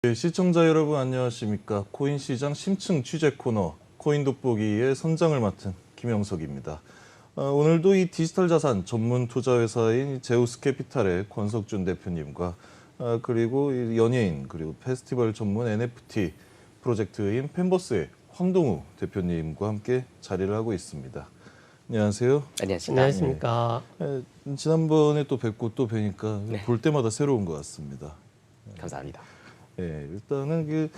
네, 시청자 여러분 안녕하십니까. 코인 시장 심층 취재 코너 코인 돋보기의 선장을 맡은 김영석입니다. 오늘도 이 디지털 자산 전문 투자 회사인 제우스 캐피탈의 권석준 대표님과 그리고 이 연예인 그리고 페스티벌 전문 NFT 프로젝트인 펜버스의 황동우 대표님과 함께 자리를 하고 있습니다. 안녕하세요. 안녕하십니까. 지난번에 또 뵙고 또 뵈니까 볼 때마다 새로운 것 같습니다. 감사합니다. 네, 일단은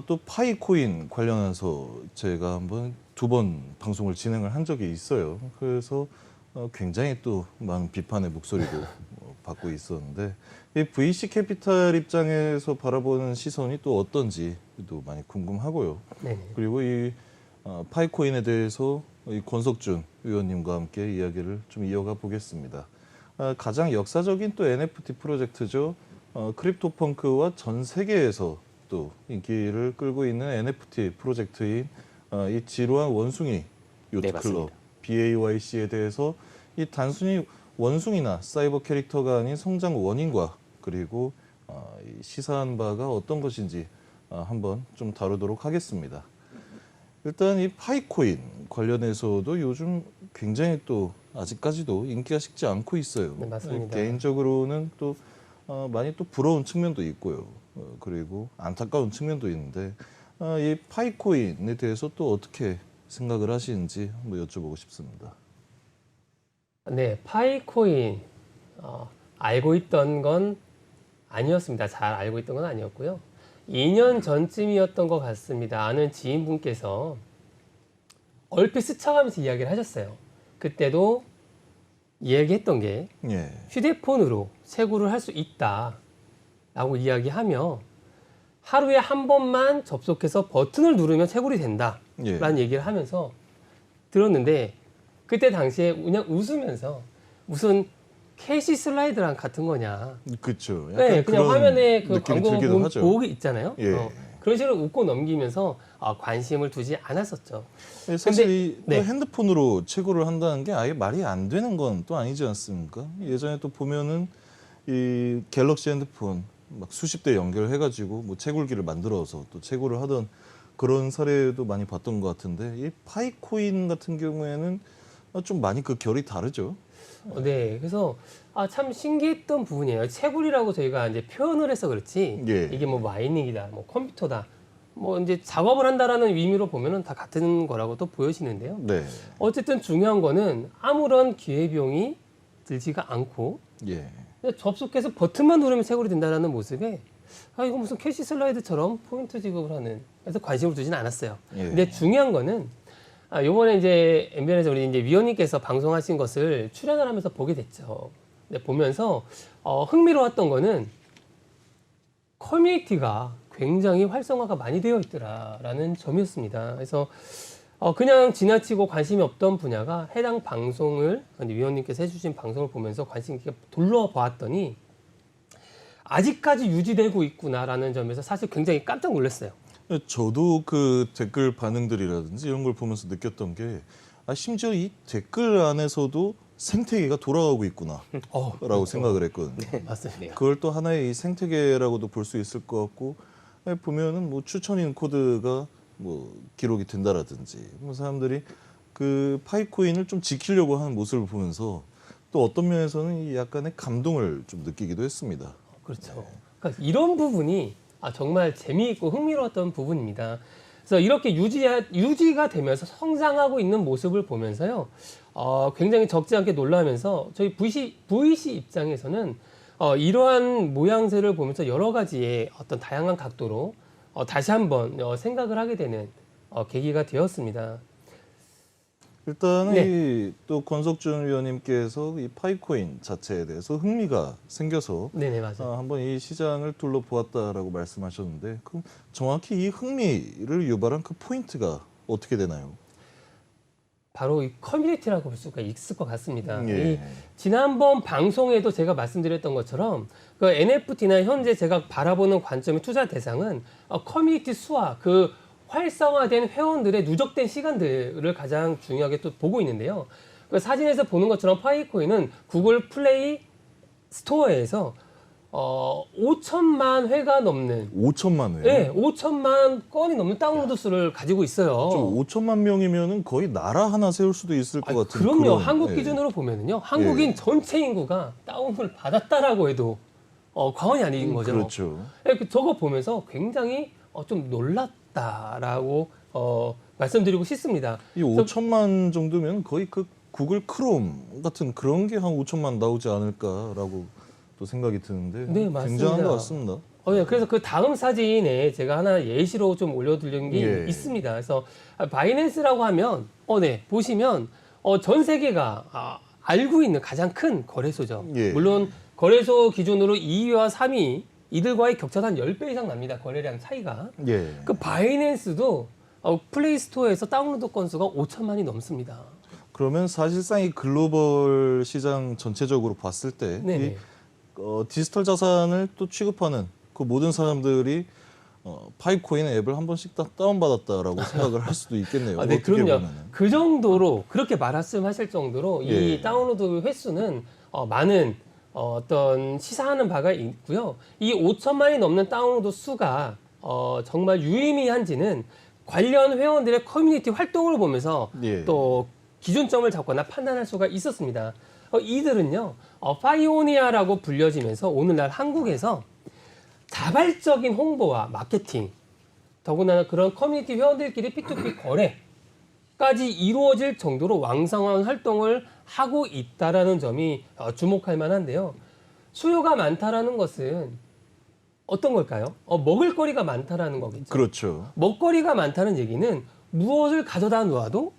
또 파이코인 관련해서 제가 한번 2번 방송을 진행을 한 적이 있어요. 그래서 굉장히 또 많은 비판의 목소리도 받고 있었는데 이 VC 캐피탈 입장에서 바라보는 시선이 또 어떤지도 많이 궁금하고요. 네네. 그리고 이 파이코인에 대해서 이 권석준 의원님과 함께 이야기를 좀 이어가 보겠습니다. 가장 역사적인 또 NFT 프로젝트죠. 크립토펑크와 전 세계에서 또 인기를 끌고 있는 NFT 프로젝트인 이 지루한 원숭이 요트클럽 BAYC에 대해서 이 단순히 원숭이나 사이버 캐릭터가 아닌 성장 원인과 그리고 시사한 바가 어떤 것인지 한번 좀 다루도록 하겠습니다. 일단 이 파이코인 관련해서도 요즘 굉장히 또 아직까지도 인기가 식지 않고 있어요. 네, 맞습니다. 개인적으로는 또 많이 또 부러운 측면도 있고요. 그리고 안타까운 측면도 있는데 이 파이코인에 대해서 또 어떻게 생각을 하시는지 한번 여쭤보고 싶습니다. 네, 파이코인 알고 있던 건 아니었습니다. 잘 알고 있던 건 아니었고요. 2년 전쯤이었던 것 같습니다. 아는 지인분께서 얼핏 스쳐가면서 이야기를 하셨어요. 그때도 이야기했던 게 예. 휴대폰으로 채굴을 할 수 있다라고 이야기하며 하루에 한 번만 접속해서 버튼을 누르면 채굴이 된다라는 얘기를 하면서 들었는데 그때 당시에 그냥 웃으면서 무슨 캐시 슬라이드랑 같은 거냐. 그렇죠. 네, 그냥 화면에 그 광고 보기 있잖아요. 예. 그런 식으로 웃고 넘기면서 관심을 두지 않았었죠. 사실 이 핸드폰으로 채굴을 한다는 게 아예 말이 안 되는 건 또 아니지 않습니까? 예전에 또 보면은 이 갤럭시 핸드폰 막 수십 대 연결해가지고 뭐 채굴기를 만들어서 또 채굴을 하던 그런 사례도 많이 봤던 것 같은데 이 파이코인 같은 경우에는 좀 많이 그 결이 다르죠. 네, 그래서 참 신기했던 부분이에요. 채굴이라고 저희가 이제 표현을 해서 그렇지 이게 뭐 마이닝이다, 뭐 컴퓨터다, 뭐 이제 작업을 한다라는 의미로 보면은 다 같은 거라고 또 보여지는데요. 네. 어쨌든 중요한 거는 아무런 기회비용이 들지가 않고 그냥 접속해서 버튼만 누르면 채굴이 된다라는 모습에 이거 무슨 캐시 슬라이드처럼 포인트 지급을 하는 그래서 관심을 두지는 않았어요. 근데 중요한 거는 요번에 이제 MBN에서 우리 이제 위원님께서 방송하신 것을 출연을 하면서 보게 됐죠. 근데 보면서 흥미로웠던 거는 커뮤니티가 굉장히 활성화가 많이 되어 있더라라는 점이었습니다. 그래서 그냥 지나치고 관심이 없던 분야가 해당 방송을 위원님께서 해주신 방송을 보면서 관심 있게 둘러보았더니 아직까지 유지되고 있구나라는 점에서 사실 굉장히 깜짝 놀랐어요. 저도 그 댓글 반응들이라든지 이런 걸 보면서 느꼈던 게 심지어 이 댓글 안에서도 생태계가 돌아가고 있구나라고 생각을 했거든요. 네, 맞습니다. 그걸 또 하나의 이 생태계라고도 볼 수 있을 것 같고 보면은 뭐 추천인 코드가 뭐 기록이 된다라든지 뭐 사람들이 그 파이코인을 좀 지키려고 하는 모습을 보면서 또 어떤 면에서는 이 약간의 감동을 좀 느끼기도 했습니다. 그렇죠. 그러니까 이런 부분이 정말 재미있고 흥미로웠던 부분입니다. 그래서 이렇게 유지가 되면서 성장하고 있는 모습을 보면서요, 굉장히 적지 않게 놀라면서 저희 VC 입장에서는 이러한 모양새를 보면서 여러 가지의 어떤 다양한 각도로 다시 한번 생각을 하게 되는 계기가 되었습니다. 일단은 또 권석준 위원님께서 이 파이코인 자체에 대해서 흥미가 생겨서 네네, 맞아요. 한번 이 시장을 둘러보았다라고 말씀하셨는데 그럼 정확히 이 흥미를 유발한 그 포인트가 어떻게 되나요? 바로 이 커뮤니티라고 볼 수가 있을 것 같습니다. 이 지난번 방송에도 제가 말씀드렸던 것처럼 그 NFT나 현재 제가 바라보는 관점의 투자 대상은 커뮤니티 수와 그 활성화된 회원들의 누적된 시간들을 가장 중요하게 또 보고 있는데요. 그 사진에서 보는 것처럼 파이코인은 구글 플레이 스토어에서 5천만 회가 넘는 5천만 회. 네, 5천만 건이 넘는 다운로드 수를 가지고 있어요. 5천만 명이면은 거의 나라 하나 세울 수도 있을 것 같은. 그럼요. 그런, 한국 예. 기준으로 보면은요. 한국인 전체 인구가 다운을 받았다라고 해도 과언이 아닌 거죠. 그렇죠. 예, 저거 보면서 굉장히 좀 놀랐다라고 말씀드리고 싶습니다. 이 5천만 정도면 거의 그 구글 크롬 같은 그런 게 한 5천만 나오지 않을까라고 또 생각이 드는데 네, 맞습니다. 굉장한 것 같습니다. 예, 그래서 그 다음 사진에 제가 하나 예시로 좀 올려드린 게 예. 있습니다. 그래서 바이낸스라고 하면, 네, 보시면 전 세계가 알고 있는 가장 큰 거래소죠. 예. 물론 거래소 기준으로 2위와 3위 이들과의 격차가 한 10배 이상 납니다. 거래량 차이가. 예. 그 바이낸스도 플레이스토어에서 다운로드 건수가 5천만이 넘습니다. 그러면 사실상 이 글로벌 시장 전체적으로 봤을 때 네네. 이 디지털 자산을 또 취급하는 그 모든 사람들이 파이코인 앱을 한 번씩 다 다운받았다라고 생각을 할 수도 있겠네요. 네, 어떻게 그럼요. 보면은. 그 정도로 그렇게 말씀하실 정도로 이 예. 다운로드 횟수는 많은 어떤 시사하는 바가 있고요. 이 5천만이 넘는 다운로드 수가 정말 유의미한지는 관련 회원들의 커뮤니티 활동을 보면서 예. 또 기준점을 잡거나 판단할 수가 있었습니다. 이들은요, 파이오니아라고 불려지면서 오늘날 한국에서 자발적인 홍보와 마케팅, 더군다나 그런 커뮤니티 회원들끼리 P2P 거래까지 이루어질 정도로 왕성한 활동을 하고 있다라는 점이 주목할 만한데요. 수요가 많다라는 것은 어떤 걸까요? 먹을거리가 많다라는 거겠죠. 그렇죠. 먹거리가 많다는 얘기는 무엇을 가져다 놓아도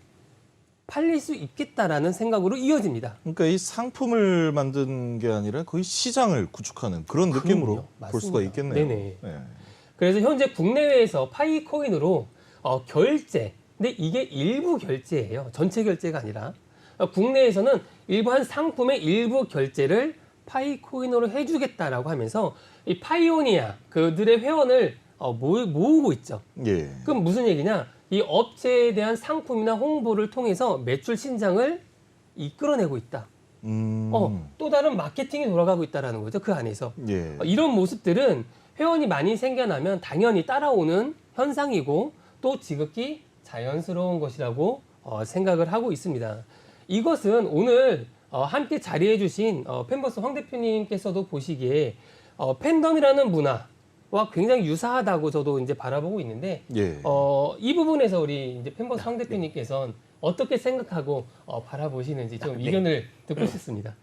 팔릴 수 있겠다라는 생각으로 이어집니다. 그러니까 이 상품을 만든 게 아니라 거의 시장을 구축하는 그런 느낌으로 그럼요. 볼 수가 맞습니다. 있겠네요. 네네. 네. 그래서 현재 국내외에서 파이코인으로 결제, 근데 이게 일부 결제예요. 전체 결제가 아니라 국내에서는 일부 한 상품의 일부 결제를 파이코인으로 해주겠다라고 하면서 이 파이오니아 그들의 회원을 모으고 있죠. 예. 그럼 무슨 얘기냐? 이 업체에 대한 상품이나 홍보를 통해서 매출 신장을 이끌어내고 있다. 또 다른 마케팅이 돌아가고 있다라는 거죠. 그 안에서. 예. 이런 모습들은 회원이 많이 생겨나면 당연히 따라오는 현상이고 또 지극히 자연스러운 것이라고 생각을 하고 있습니다. 이것은 오늘 함께 자리해 주신 팬버스 황 대표님께서도 보시기에 팬덤이라는 문화와 굉장히 유사하다고 저도 이제 바라보고 있는데 예. 이 부분에서 우리 이제 팬버스 황 대표님께서는 어떻게 생각하고 바라보시는지 좀 의견을 듣고 싶습니다.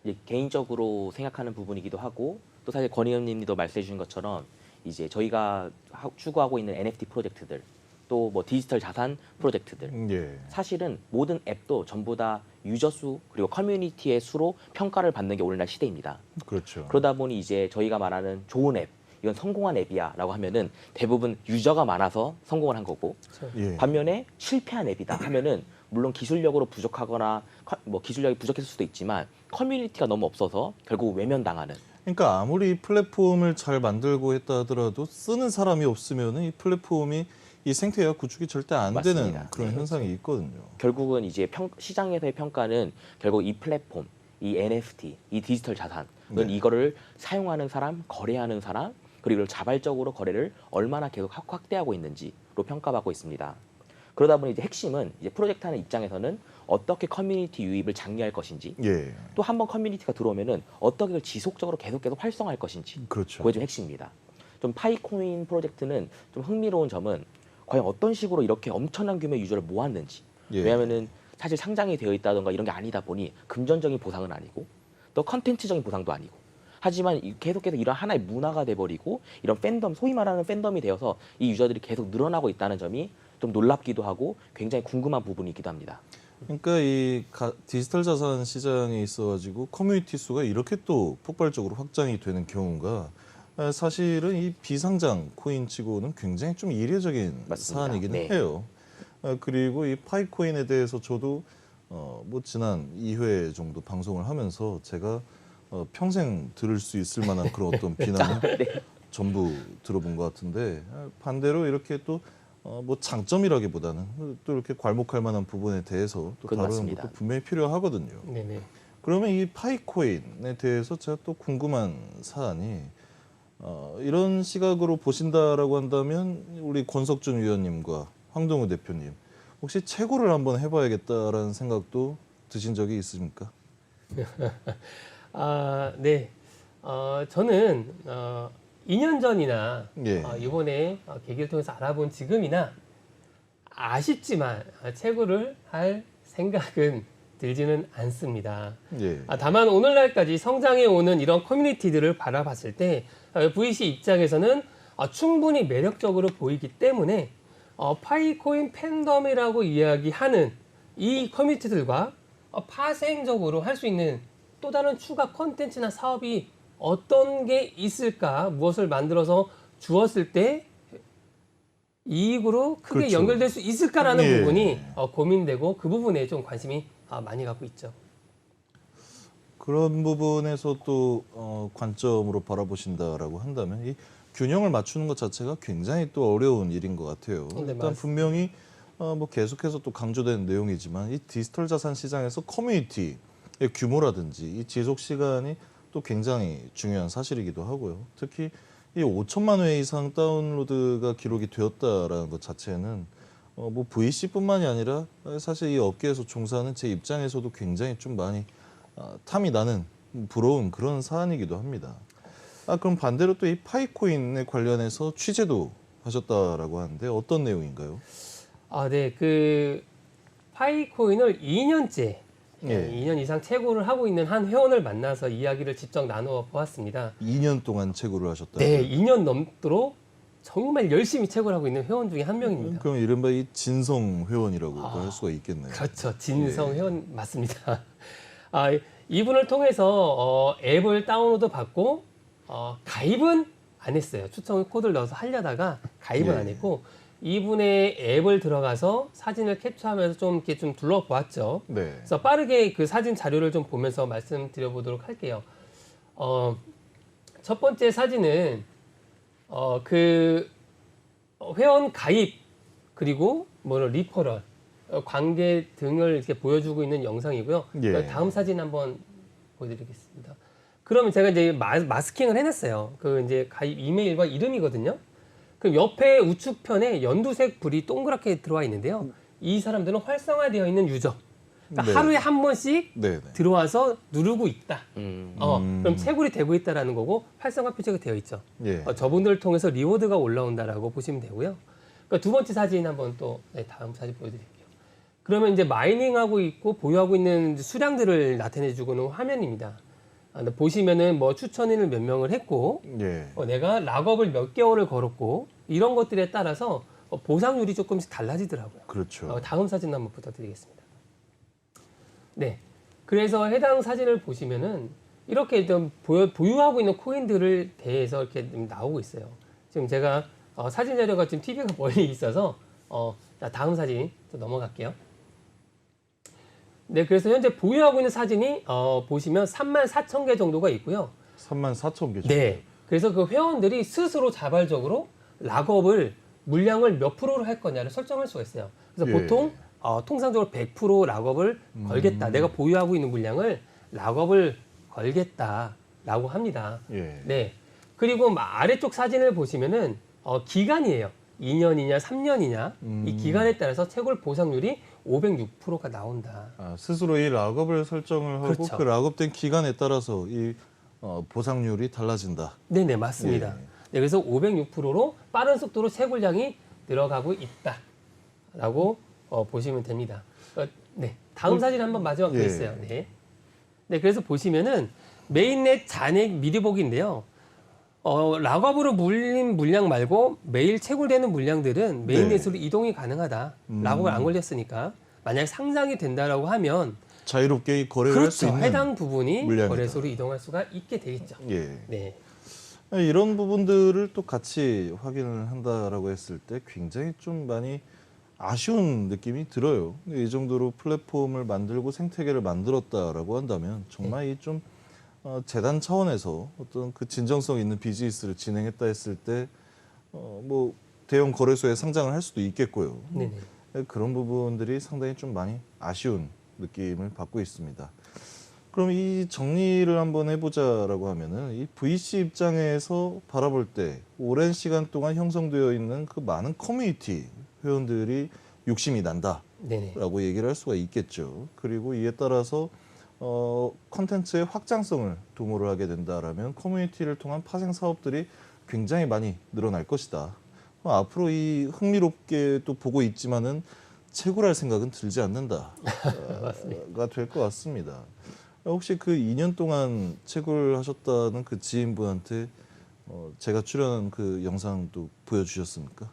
이제 개인적으로 생각하는 부분이기도 하고 또 사실 권 의원님도 말씀해 주신 것처럼 이제 저희가 추구하고 있는 NFT 프로젝트들 또 뭐 디지털 자산 프로젝트들 예. 사실은 모든 앱도 전부 다 유저 수 그리고 커뮤니티의 수로 평가를 받는 게 오늘날 시대입니다. 그렇죠. 그러다 보니 이제 저희가 말하는 좋은 앱 이건 성공한 앱이야라고 하면은 대부분 유저가 많아서 성공을 한 거고 예. 반면에 실패한 앱이다 하면은 물론 기술력으로 부족하거나 뭐 기술력이 부족했을 수도 있지만 커뮤니티가 너무 없어서 결국 외면당하는. 그러니까 아무리 플랫폼을 잘 만들고 했다 하더라도 쓰는 사람이 없으면 이 플랫폼이 이 생태계가 구축이 절대 안 되는 맞습니다. 그런 네, 현상이 있거든요. 결국은 이제 시장에서의 평가는 결국 이 플랫폼, 이 NFT, 이 디지털 자산은 네. 이거를 사용하는 사람, 거래하는 사람, 그리고 자발적으로 거래를 얼마나 계속 확대하고 있는지로 평가받고 있습니다. 그러다 보니 이제 핵심은 이제 프로젝트 하는 입장에서는 어떻게 커뮤니티 유입을 장려할 것인지, 예. 또 한 번 커뮤니티가 들어오면은 어떻게 그걸 지속적으로 계속 활성화할 것인지, 그렇죠. 그게 좀 핵심입니다. 좀 파이코인 프로젝트는 좀 흥미로운 점은 과연 어떤 식으로 이렇게 엄청난 규모의 유저를 모았는지. 예. 왜냐하면은 사실 상장이 되어 있다던가 이런 게 아니다 보니 금전적인 보상은 아니고 또 컨텐츠적인 보상도 아니고. 하지만 계속해서 이런 하나의 문화가 돼버리고 이런 팬덤, 소위 말하는 팬덤이 되어서 이 유저들이 계속 늘어나고 있다는 점이 좀 놀랍기도 하고 굉장히 궁금한 부분이기도 합니다. 그러니까 이 디지털 자산 시장에 있어가지고 커뮤니티 수가 이렇게 또 폭발적으로 확장이 되는 경우가 사실은 이 비상장 코인치고는 굉장히 좀 이례적인 맞습니다. 사안이기는 네. 해요. 그리고 이 파이코인에 대해서 저도 뭐 지난 2회 정도 방송을 하면서 제가 평생 들을 수 있을 만한 그런 어떤 비난을 네. 전부 들어본 것 같은데 반대로 이렇게 또 뭐 장점이라기보다는 또 이렇게 괄목할 만한 부분에 대해서 또 그건 다루는 맞습니다. 것도 분명히 필요하거든요. 네네. 그러면 이 파이코인에 대해서 제가 또 궁금한 사안이 이런 시각으로 보신다라고 한다면 우리 권석준 위원님과 황동우 대표님 혹시 채굴을 한번 해봐야겠다라는 생각도 드신 적이 있습니까? 네. 저는 2년 전이나 예. 이번에 계기를 통해서 알아본 지금이나 아쉽지만 채굴을 할 생각은 들지는 않습니다. 예. 다만 오늘날까지 성장해 오는 이런 커뮤니티들을 바라봤을 때 VC 입장에서는 충분히 매력적으로 보이기 때문에 파이코인 팬덤이라고 이야기하는 이 커뮤니티들과 파생적으로 할 수 있는 또 다른 추가 콘텐츠나 사업이 어떤 게 있을까, 무엇을 만들어서 주었을 때 이익으로 크게 그렇죠. 연결될 수 있을까라는 예. 부분이 고민되고 그 부분에 좀 관심이 많이 갖고 있죠. 그런 부분에서 또 관점으로 바라보신다라고 한다면 이 균형을 맞추는 것 자체가 굉장히 또 어려운 일인 것 같아요. 네, 일단 맞습니다. 분명히 뭐 계속해서 또 강조되는 내용이지만 이 디지털 자산 시장에서 커뮤니티의 규모라든지 이 지속 시간이 또 굉장히 중요한 사실이기도 하고요. 특히 이 5천만 회 이상 다운로드가 기록이 되었다라는 것 자체는 뭐 VC뿐만이 아니라 사실 이 업계에서 종사하는 제 입장에서도 굉장히 좀 많이 탐이 나는 부러운 그런 사안이기도 합니다. 그럼 반대로 또 이 파이코인에 관련해서 취재도 하셨다라고 하는데 어떤 내용인가요? 네, 그 파이코인을 2년째, 예. 2년 이상 채굴을 하고 있는 한 회원을 만나서 이야기를 직접 나누어 보았습니다. 2년 동안 채굴을 하셨다. 네, 2년 넘도록 정말 열심히 채굴을 하고 있는 회원 중에 한 명입니다. 그럼 이른바 이 진성 회원이라고 할 수가 있겠네요. 그렇죠. 진성 회원 맞습니다. 이분을 통해서 앱을 다운로드 받고 가입은 안 했어요. 추천 코드를 넣어서 하려다가 가입은 예. 안 했고 이분의 앱을 들어가서 사진을 캡처하면서 좀 이렇게 좀 둘러보았죠. 네. 그래서 빠르게 그 사진 자료를 좀 보면서 말씀드려보도록 할게요. 첫 번째 사진은 그 회원 가입 그리고 뭐 리퍼럴 관계 등을 이렇게 보여주고 있는 영상이고요. 예. 다음 사진 한번 보여드리겠습니다. 그러면 제가 이제 마스킹을 해놨어요. 그 이제 가입 이메일과 이름이거든요. 그럼 옆에 우측편에 연두색 불이 동그랗게 들어와 있는데요. 이 사람들은 활성화되어 있는 유저. 그러니까 네. 하루에 한 번씩 네. 들어와서 누르고 있다. 음. 그럼 채굴이 되고 있다라는 거고 활성화 표시가 되어 있죠. 예. 저분들을 통해서 리워드가 올라온다라고 보시면 되고요. 그러니까 두 번째 사진 한번 또 다음 사진 보여드릴게요. 그러면 이제 마이닝하고 있고 보유하고 있는 수량들을 나타내주고는 화면입니다. 근데 보시면은 뭐 추천인을 몇 명을 했고 예. 내가 락업을 몇 개월을 걸었고 이런 것들에 따라서 보상률이 조금씩 달라지더라고요. 그렇죠. 다음 사진 한번 부탁드리겠습니다. 네, 그래서 해당 사진을 보시면은 이렇게 좀 보유하고 있는 코인들을 대해서 이렇게 좀 나오고 있어요. 지금 제가 사진 자료가 지금 TV가 멀리 있어서 자, 다음 사진 또 넘어갈게요. 네, 그래서 현재 보유하고 있는 사진이 보시면 34,000개 정도가 있고요. 34,000개. 네, 그래서 그 회원들이 스스로 자발적으로 락업을 물량을 몇 프로로 할 거냐를 설정할 수가 있어요. 그래서 예. 보통 통상적으로 100% 락업을 걸겠다. 내가 보유하고 있는 물량을 락업을 걸겠다라고 합니다. 예. 네. 그리고 아래쪽 사진을 보시면은 기간이에요. 2년이냐 3년이냐 이 기간에 따라서 채굴 보상률이 506%가 나온다. 스스로 이 락업을 설정을 하고 그렇죠. 그 락업된 기간에 따라서 이 보상률이 달라진다. 네네 맞습니다. 예. 네, 그래서 506%로 빠른 속도로 채굴량이 늘어가고 있다라고 보시면 됩니다. 네, 다음 사진 한번 마지막 예. 보겠어요. 네. 네, 그래서 보시면은 메인넷 잔액 미리 보기인데요. 락업으로 물린 물량 말고 매일 채굴되는 물량들은 메인넷으로 이동이 가능하다. 락업을 안 걸렸으니까 만약 상장이 된다라고 하면 자유롭게 이 거래를 할 수 그렇죠. 있는 해당 부분이 물량이다. 거래소로 이동할 수가 있게 되겠죠. 예. 네. 이런 부분들을 또 같이 확인을 한다라고 했을 때 굉장히 좀 많이 아쉬운 느낌이 들어요. 이 정도로 플랫폼을 만들고 생태계를 만들었다라고 한다면 정말 이 좀 재단 차원에서 어떤 그 진정성 있는 비즈니스를 진행했다 했을 때 뭐 대형 거래소에 상장을 할 수도 있겠고요. 네네. 그런 부분들이 상당히 좀 많이 아쉬운 느낌을 받고 있습니다. 그럼 이 정리를 한번 해보자라고 하면은 이 VC 입장에서 바라볼 때 오랜 시간 동안 형성되어 있는 그 많은 커뮤니티 회원들이 욕심이 난다라고 네네. 얘기를 할 수가 있겠죠. 그리고 이에 따라서 컨텐츠의 확장성을 도모를 하게 된다라면 커뮤니티를 통한 파생 사업들이 굉장히 많이 늘어날 것이다. 앞으로 이 흥미롭게 또 보고 있지만은 채굴할 생각은 들지 않는다가 될 것 같습니다. 혹시 그 2년 동안 채굴하셨다는 그 지인분한테 제가 출연한 그 영상도 보여주셨습니까?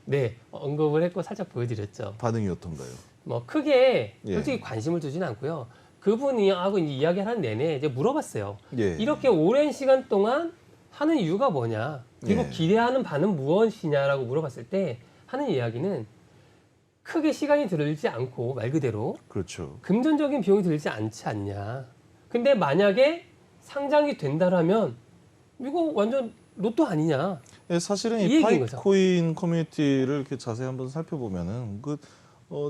네, 언급을 했고 살짝 보여드렸죠. 반응이 어떤가요? 뭐 크게 예. 솔직히 관심을 두진 않고요. 그분이 하고 이제 이야기를 하는 내내 이제 물어봤어요. 예. 이렇게 오랜 시간 동안 하는 이유가 뭐냐? 그리고 예. 기대하는 바는 무엇이냐라고 물어봤을 때 하는 이야기는 크게 시간이 들지 않고 말 그대로 그렇죠. 금전적인 비용이 들지 않지 않냐. 근데 만약에 상장이 된다라면 이거 완전 로또 아니냐. 예, 사실은 이 이 얘기인 거죠. 파이코인 커뮤니티를 이렇게 자세히 한번 살펴보면은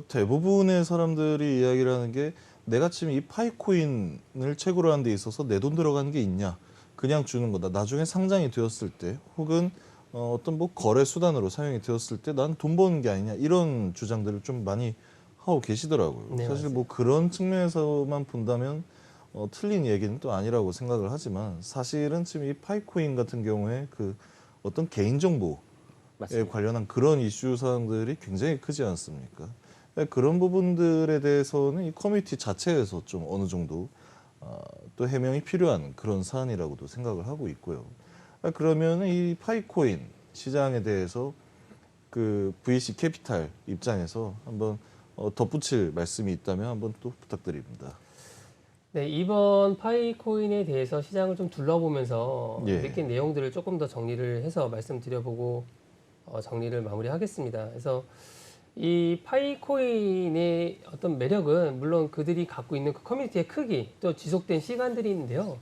대부분의 사람들이 이야기를 하는 게 내가 지금 이 파이코인을 채굴하는 데 있어서 내 돈 들어간 게 있냐? 그냥 주는 거다. 나중에 상장이 되었을 때 혹은 어떤 뭐 거래 수단으로 사용이 되었을 때 난 돈 버는 게 아니냐 이런 주장들을 좀 많이 하고 계시더라고요. 네, 사실 맞습니다. 뭐 그런 측면에서만 본다면 틀린 얘기는 또 아니라고 생각을 하지만 사실은 지금 이 파이코인 같은 경우에 그 어떤 개인 정보에 맞습니다. 관련한 그런 이슈 사항들이 굉장히 크지 않습니까? 그런 부분들에 대해서는 이 커뮤니티 자체에서 좀 어느 정도 또 해명이 필요한 그런 사안이라고도 생각을 하고 있고요. 그러면 이 파이코인 시장에 대해서 그 VC 캐피탈 입장에서 한번 덧붙일 말씀이 있다면 한번 또 부탁드립니다. 네, 이번 파이코인에 대해서 시장을 좀 둘러보면서 예. 느낀 내용들을 조금 더 정리를 해서 말씀드려보고 정리를 마무리하겠습니다. 그래서 이 파이코인의 어떤 매력은 물론 그들이 갖고 있는 그 커뮤니티의 크기 또 지속된 시간들이 있는데요.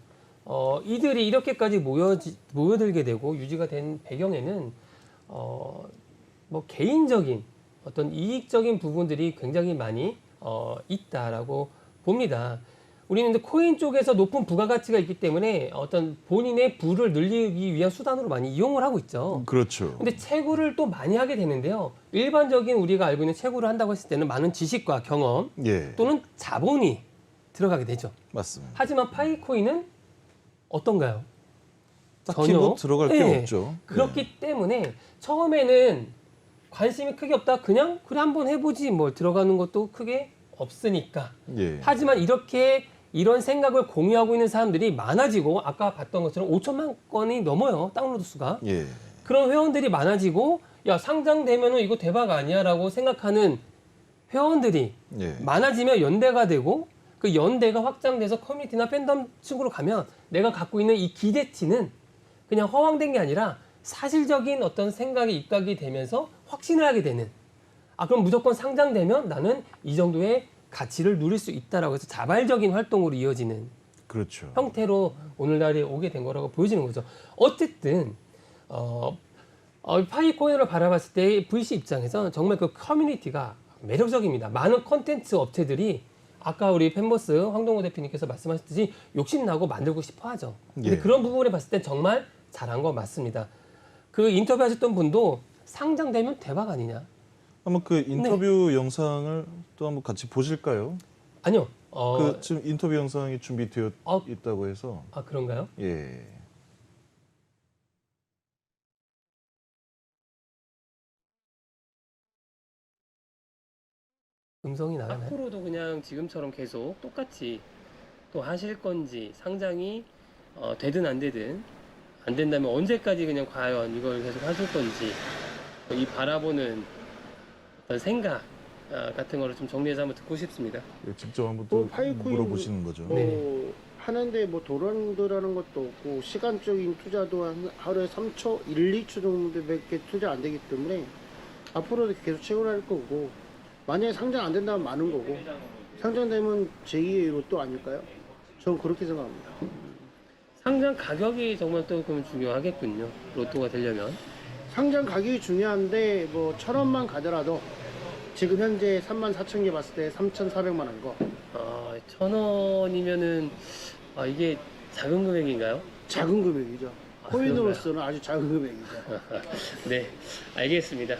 이들이 이렇게까지 모여들게 되고 유지가 된 배경에는 뭐 개인적인 어떤 이익적인 부분들이 굉장히 많이 있다라고 봅니다. 우리는 이제 코인 쪽에서 높은 부가가치가 있기 때문에 어떤 본인의 부를 늘리기 위한 수단으로 많이 이용을 하고 있죠. 그렇죠. 근데 채굴을 또 많이 하게 되는데요. 일반적인 우리가 알고 있는 채굴을 한다고 했을 때는 많은 지식과 경험 예, 또는 자본이 들어가게 되죠. 맞습니다. 하지만 파이코인은 어떤가요? 딱히 뭐 들어갈 게 네. 없죠. 그렇기 때문에 처음에는 관심이 크게 없다. 그냥 그래 한번 해보지 뭐 들어가는 것도 크게 없으니까. 예. 하지만 이렇게 이런 생각을 공유하고 있는 사람들이 많아지고 아까 봤던 것처럼 5천만 건이 넘어요. 다운로드 수가. 예. 그런 회원들이 많아지고 야 상장되면은 이거 대박 아니야라고 생각하는 회원들이 예. 많아지면 연대가 되고 그 연대가 확장돼서 커뮤니티나 팬덤 층으로 가면 내가 갖고 있는 이 기대치는 그냥 허황된 게 아니라 사실적인 어떤 생각이 입각이 되면서 확신을 하게 되는 그럼 무조건 상장되면 나는 이 정도의 가치를 누릴 수 있다라고 해서 자발적인 활동으로 이어지는 그렇죠. 형태로 오늘날에 오게 된 거라고 보여지는 거죠. 어쨌든 파이코인을 바라봤을 때 VC 입장에서 정말 그 커뮤니티가 매력적입니다. 많은 컨텐츠 업체들이 아까 우리 펜버스 황동호 대표님께서 말씀하셨듯이 욕심나고 만들고 싶어 하죠. 근데 예. 그런 부분에 봤을 때 정말 잘한 건 맞습니다. 그 인터뷰 하셨던 분도 상장되면 대박 아니냐? 한번 그 인터뷰 영상을 또 한번 같이 보실까요? 아니요. 그 지금 인터뷰 영상이 준비되어 있다고 해서 그런가요? 예. 음성이 나가나요? 앞으로도 그냥 지금처럼 계속 똑같이 또 하실 건지 상장이 되든 안 되든 안 된다면 언제까지 그냥 과연 이걸 계속 하실 건지 이 바라보는 어떤 생각 같은 거를 좀 정리해서 한번 듣고 싶습니다. 직접 한번 또 파이코인 물어보시는 거죠. 네. 하는데 뭐 도란도라는 것도 없고 시간적인 투자도 하루에 3초, 1, 2초 정도밖에 투자 안 되기 때문에 앞으로도 계속 채굴할 거고 만약에 상장 안 된다면 많은 거고 상장되면 제2의 로또 아닐까요? 저는 그렇게 생각합니다. 상장 가격이 정말 또 그럼 중요하겠군요. 로또가 되려면. 상장 가격이 중요한데 뭐 1,000원만 가더라도 지금 현재 34,000개 봤을 때 3,400만 원 거. 1,000원이면은 이게 작은 금액인가요? 작은 금액이죠. 코인으로서는 아주 작은 금액이죠. 네, 알겠습니다.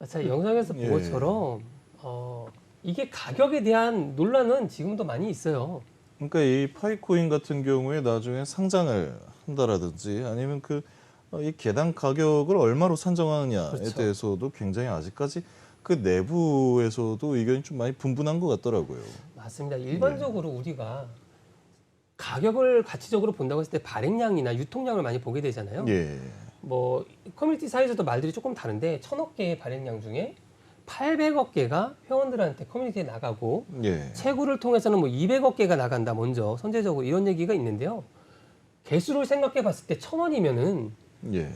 자, 영상에서 본 예. 것처럼 이게 가격에 대한 논란은 지금도 많이 있어요. 그러니까 이 파이코인 같은 경우에 나중에 상장을 한다라든지 아니면 이 개당 가격을 얼마로 산정하느냐에 그렇죠. 대해서도 굉장히 아직까지 그 내부에서도 의견이 좀 많이 분분한 것 같더라고요. 맞습니다. 일반적으로 우리가 가격을 가치적으로 본다고 했을 때 발행량이나 유통량을 많이 보게 되잖아요. 예. 뭐 커뮤니티 사이즈도 말들이 조금 다른데 1,000억 개의 발행량 중에 800억 개가 회원들한테 커뮤니티에 나가고 예. 채굴을 통해서는 뭐 200억 개가 나간다 먼저 선제적으로 이런 얘기가 있는데요. 개수를 생각해 봤을 때 1,000원이면은 예.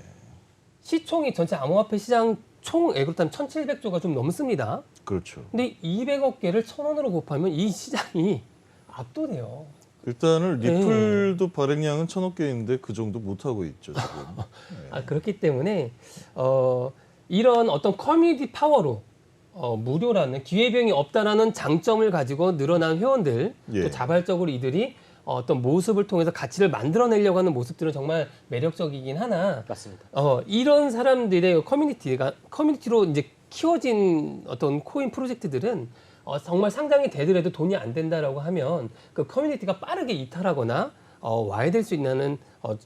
시총이 전체 암호화폐 시장 총 그렇다면 1,700조가 좀 넘습니다. 그렇죠. 근데 200억 개를 1,000원으로 곱하면 이 시장이 압도돼요. 일단은 네. 리플도 발행량은 1,000억 개인데 그 정도 못 하고 있죠 지금. 그렇기 때문에 이런 어떤 커뮤니티 파워로 무료라는 기회비용이 없다라는 장점을 가지고 늘어난 회원들 예. 또 자발적으로 이들이 어떤 모습을 통해서 가치를 만들어내려고 하는 모습들은 정말 매력적이긴 하나 맞습니다. 이런 사람들의 커뮤니티로 이제 키워진 어떤 코인 프로젝트들은 정말 상장이 되더라도 돈이 안 된다라고 하면 그 커뮤니티가 빠르게 이탈하거나 와야 될 수 있는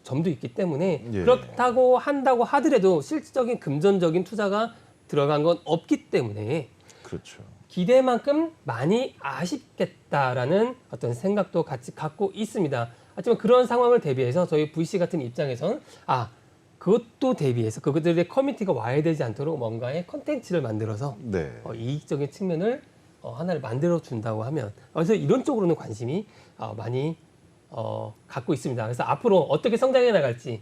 점도 있기 때문에 예. 그렇다고 한다고 하더라도 실질적인 금전적인 투자가 들어간 건 없기 때문에 그렇죠. 기대만큼 많이 아쉽겠다라는 어떤 생각도 같이 갖고 있습니다. 하지만 그런 상황을 대비해서 저희 VC 같은 입장에서는 그것도 대비해서 그들의 커뮤니티가 와야 되지 않도록 뭔가의 컨텐츠를 만들어서 네. 이익적인 측면을 하나를 만들어 준다고 하면 그래서 이런 쪽으로는 관심이 많이 갖고 있습니다. 그래서 앞으로 어떻게 성장해 나갈지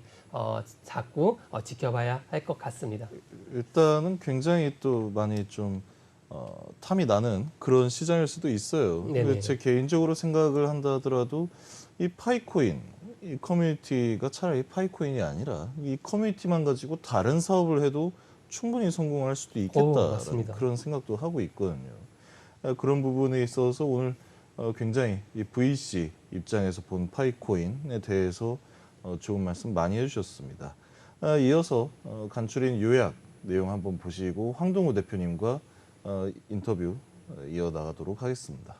자꾸 지켜봐야 할 것 같습니다. 일단은 굉장히 또 많이 좀 탐이 나는 그런 시장일 수도 있어요. 네네. 근데 제 개인적으로 생각을 한다 하더라도 이 파이코인, 이 커뮤니티가 차라리 파이코인이 아니라 이 커뮤니티만 가지고 다른 사업을 해도 충분히 성공할 수도 있겠다라는 맞습니다. 그런 생각도 하고 있거든요. 그런 부분에 있어서 오늘 굉장히 이 VC 입장에서 본 파이코인에 대해서 좋은 말씀 많이 해주셨습니다. 이어서 간추린 요약 내용 한번 보시고 황동우 대표님과 인터뷰 이어나가도록 하겠습니다.